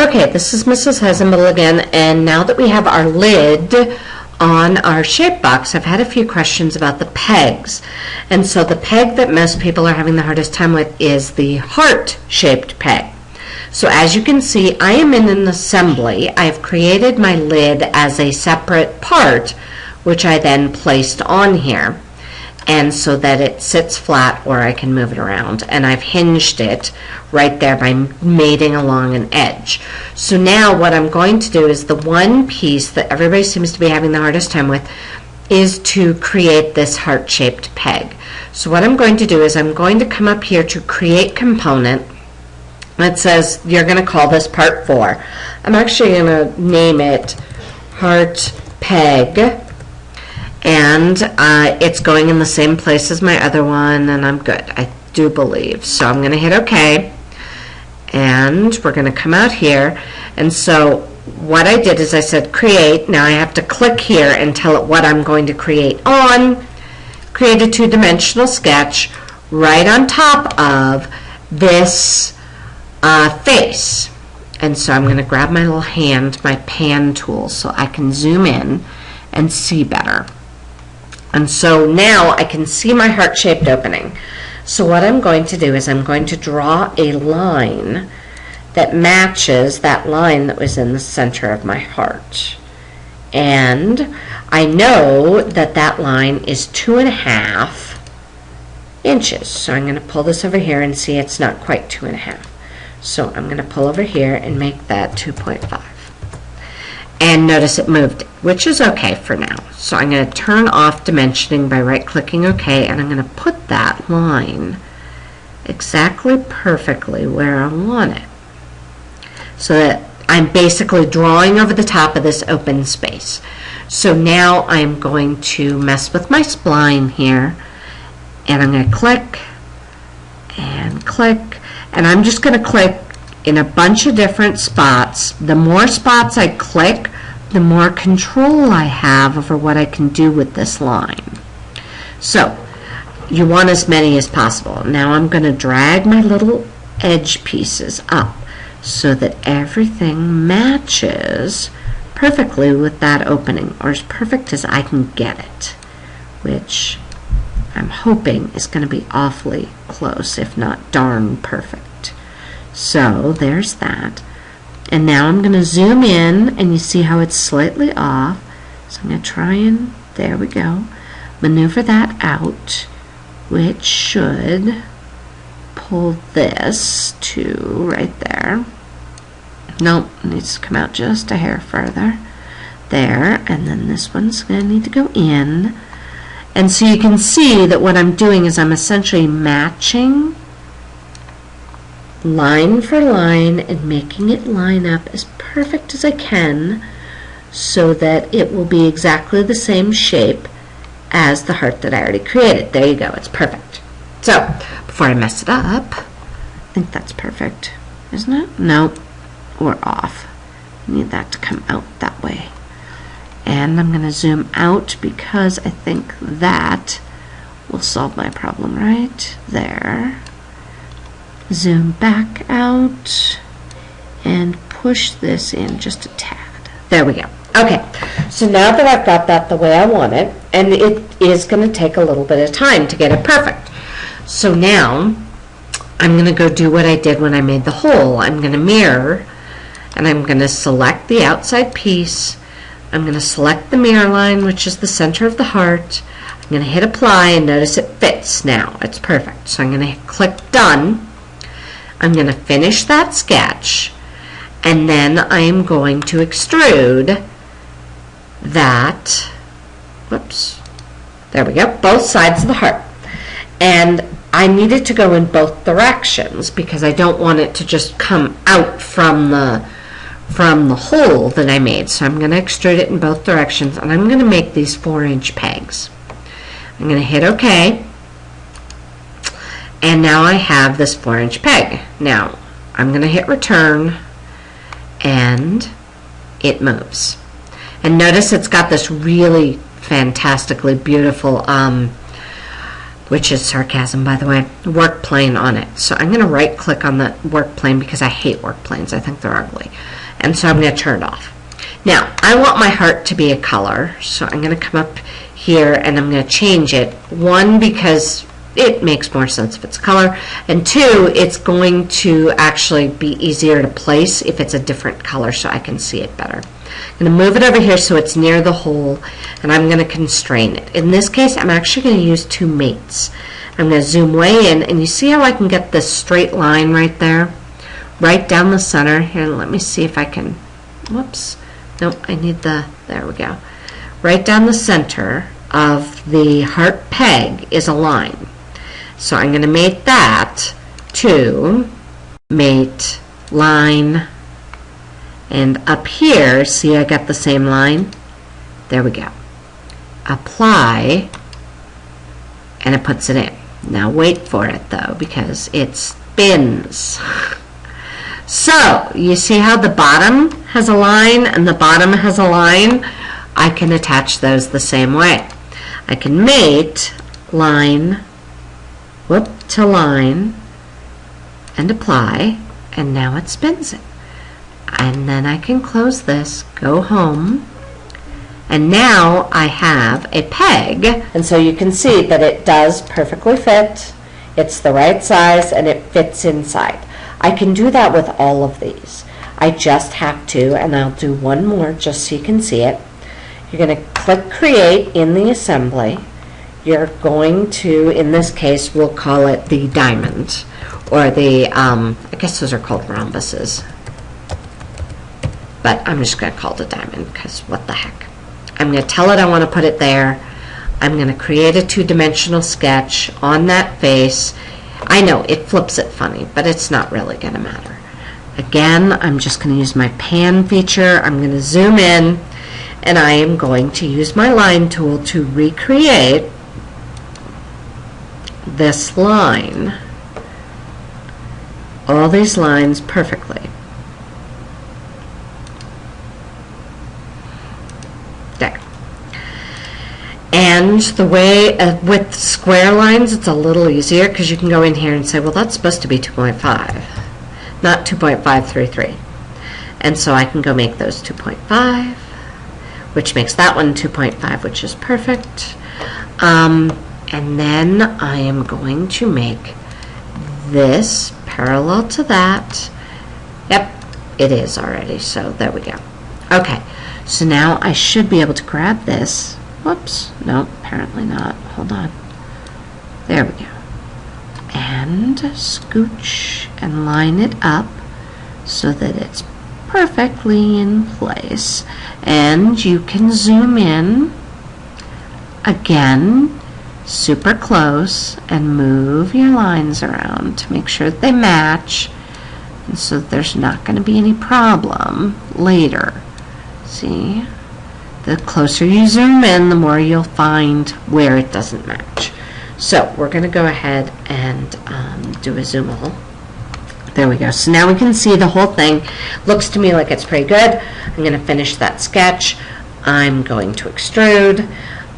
Okay, this is Mrs. Heisenbill again, and now that we have our lid on our shape box, I've had a few questions about the pegs. And so the peg that most people are having the hardest time with is the heart-shaped peg. So as you can see, I am in an assembly. I've created my lid as a separate part, which I then placed on here, and so that it sits flat or I can move it around. And I've hinged it right there by mating along an edge. So now what I'm going to do is the one piece that everybody seems to be having the hardest time with is to create this heart-shaped peg. So what I'm going to do is I'm going to come up here to create component. It says you're going to call this part 4. I'm actually going to name it heart peg. And it's going in the same place as my other one, and I'm good, I do believe. So I'm going to hit OK, and we're going to come out here. And so what I did is I said create. Now I have to click here and tell it what I'm going to create on. Create a two-dimensional sketch right on top of this face. And so I'm going to grab my little hand, my pan tool, so I can zoom in and see better. And so now I can see my heart-shaped opening. So what I'm going to do is I'm going to draw a line that matches that line that was in the center of my heart. And I know that that line is 2.5 inches. So I'm going to pull this over here and see it's not quite 2.5. So I'm going to pull over here and make that 2.5. And notice it moved, which is okay for now. So I'm going to turn off dimensioning by right-clicking OK, and I'm going to put that line exactly perfectly where I want it. So that I'm basically drawing over the top of this open space. So now I'm going to mess with my spline here, and I'm going to click, and I'm just going to click in a bunch of different spots. The more spots I click, the more control I have over what I can do with this line. So you want as many as possible. Now I'm going to drag my little edge pieces up so that everything matches perfectly with that opening, or as perfect as I can get it, which I'm hoping is going to be awfully close, if not darn perfect. So there's that. And now I'm going to zoom in, and you see how it's slightly off. So I'm going to try and, there we go, maneuver that out, which should pull this to right there. Nope, it needs to come out just a hair further. There, and then this one's going to need to go in. And so you can see that what I'm doing is I'm essentially matching line for line and making it line up as perfect as I can so that it will be exactly the same shape as the heart that I already created. There you go, it's perfect. So before I mess it up, I think that's perfect, isn't it? No, we're off. I need that to come out that way. And I'm going to zoom out because I think that will solve my problem right there. Zoom back out and push this in just a tad. There we go. Okay, so now that I've got that the way I want it, and it is going to take a little bit of time to get it perfect. So now I'm going to go do what I did when I made the hole. I'm going to mirror, and I'm going to select the outside piece. I'm going to select the mirror line, which is the center of the heart. I'm going to hit apply, and notice it fits now. It's perfect. So I'm going to click done. I'm going to finish that sketch, and then I'm going to extrude that, whoops, there we go, both sides of the heart. And I need it to go in both directions because I don't want it to just come out from the hole that I made. So I'm going to extrude it in both directions, and I'm going to make these 4-inch pegs. I'm going to hit OK. And now I have this 4-inch peg. Now I'm going to hit return, and it moves. And notice it's got this really fantastically beautiful which is sarcasm, by the way, work plane on it. So I'm going to right click on the work plane because I hate work planes. I think they're ugly. And so I'm going to turn it off. Now, I want my heart to be a color, so I'm going to come up here and I'm going to change it. One, because it makes more sense if it's color, and two, it's going to actually be easier to place if it's a different color so I can see it better. I'm going to move it over here so it's near the hole, and I'm going to constrain it. In this case, I'm actually going to use two mates. I'm going to zoom way in, and you see how I can get this straight line right there? Right down the center. Here, let me see if I can, whoops. Nope, I need the, there we go. Right down the center of the heart peg is a line. So I'm going to mate that to mate line. And up here, see I got the same line? There we go. Apply, and it puts it in. Now wait for it though, because it spins. So, you see how the bottom has a line and the bottom has a line? I can attach those the same way. I can mate line, whoop, to line, and apply, and now it spins it. And then I can close this, go home, and now I have a peg. And so you can see that it does perfectly fit. It's the right size and it fits inside. I can do that with all of these. I just have to, and I'll do one more just so you can see it. You're going to click Create in the assembly. You're going to, in this case, we'll call it the diamond, or the, I guess those are called rhombuses. But I'm just going to call it a diamond because what the heck. I'm going to tell it I want to put it there. I'm going to create a two-dimensional sketch on that face. I know it flips it funny, but it's not really going to matter. Again, I'm just going to use my pan feature. I'm going to zoom in, and I am going to use my line tool to recreate this line, all these lines perfectly. There. And the way with square lines, it's a little easier because you can go in here and say, well, that's supposed to be 2.5, not 2.533. And so I can go make those 2.5, which makes that one 2.5, which is perfect. And then I am going to make this parallel to that. Yep, it is already, so there we go. Okay, so now I should be able to grab this. Whoops, no, apparently not. Hold on. There we go. And scooch and line it up so that it's perfectly in place. And you can zoom in again, super close, and move your lines around to make sure that they match, and so there's not going to be any problem later. See? The closer you zoom in, the more you'll find where it doesn't match. So we're going to go ahead and do a zoom all. There we go. So now we can see the whole thing. Looks to me like it's pretty good. I'm going to finish that sketch. I'm going to extrude.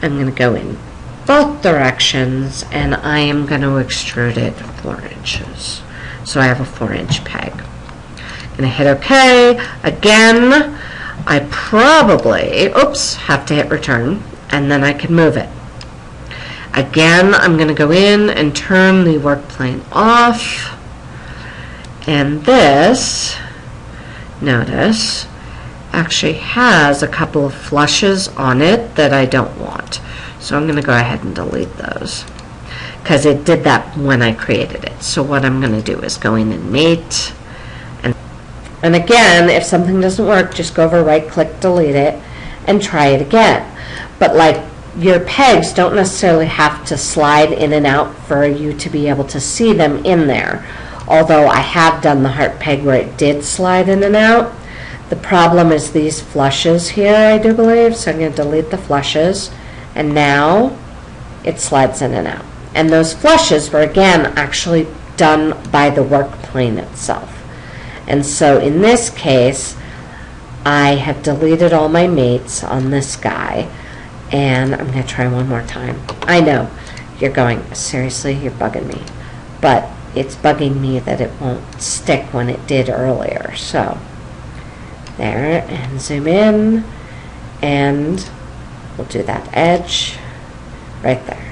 I'm going to go in both directions, and I am going to extrude it 4 inches. So I have a 4-inch peg. I'm going to hit OK. Again, I probably, oops, have to hit return, and then I can move it. Again, I'm going to go in and turn the work plane off. And this, notice, actually has a couple of flushes on it that I don't want. So I'm going to go ahead and delete those because it did that when I created it. So what I'm going to do is go in and mate. And again, if something doesn't work, just go over, right click, delete it, and try it again. But like, your pegs don't necessarily have to slide in and out for you to be able to see them in there. Although I have done the heart peg where it did slide in and out. The problem is these flushes here, I do believe. So I'm going to delete the flushes. And now it slides in and out. And those flushes were, again, actually done by the work plane itself. And so in this case, I have deleted all my mates on this guy. And I'm going to try one more time. I know, you're going, seriously, you're bugging me. But it's bugging me that it won't stick when it did earlier. So there, and zoom in, and we'll do that edge right there.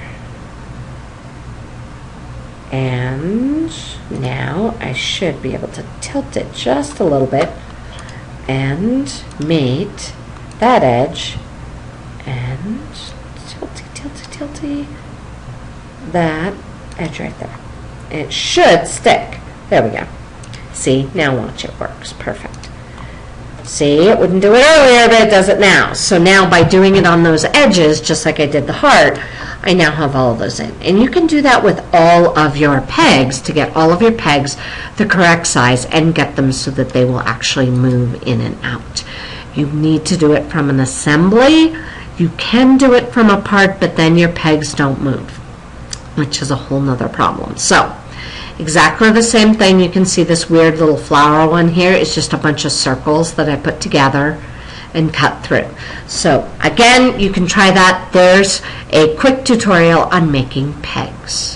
And now I should be able to tilt it just a little bit and mate that edge and tilty that edge right there. It should stick. There we go. See, now watch, it works. Perfect. See, it wouldn't do it earlier, but it does it now. So now by doing it on those edges, just like I did the heart, I now have all of those in. And you can do that with all of your pegs to get all of your pegs the correct size and get them so that they will actually move in and out. You need to do it from an assembly. You can do it from a part, but then your pegs don't move, which is a whole nother problem. So exactly the same thing. You can see this weird little flower one here is just a bunch of circles that I put together and cut through. So again, you can try that. There's a quick tutorial on making pegs.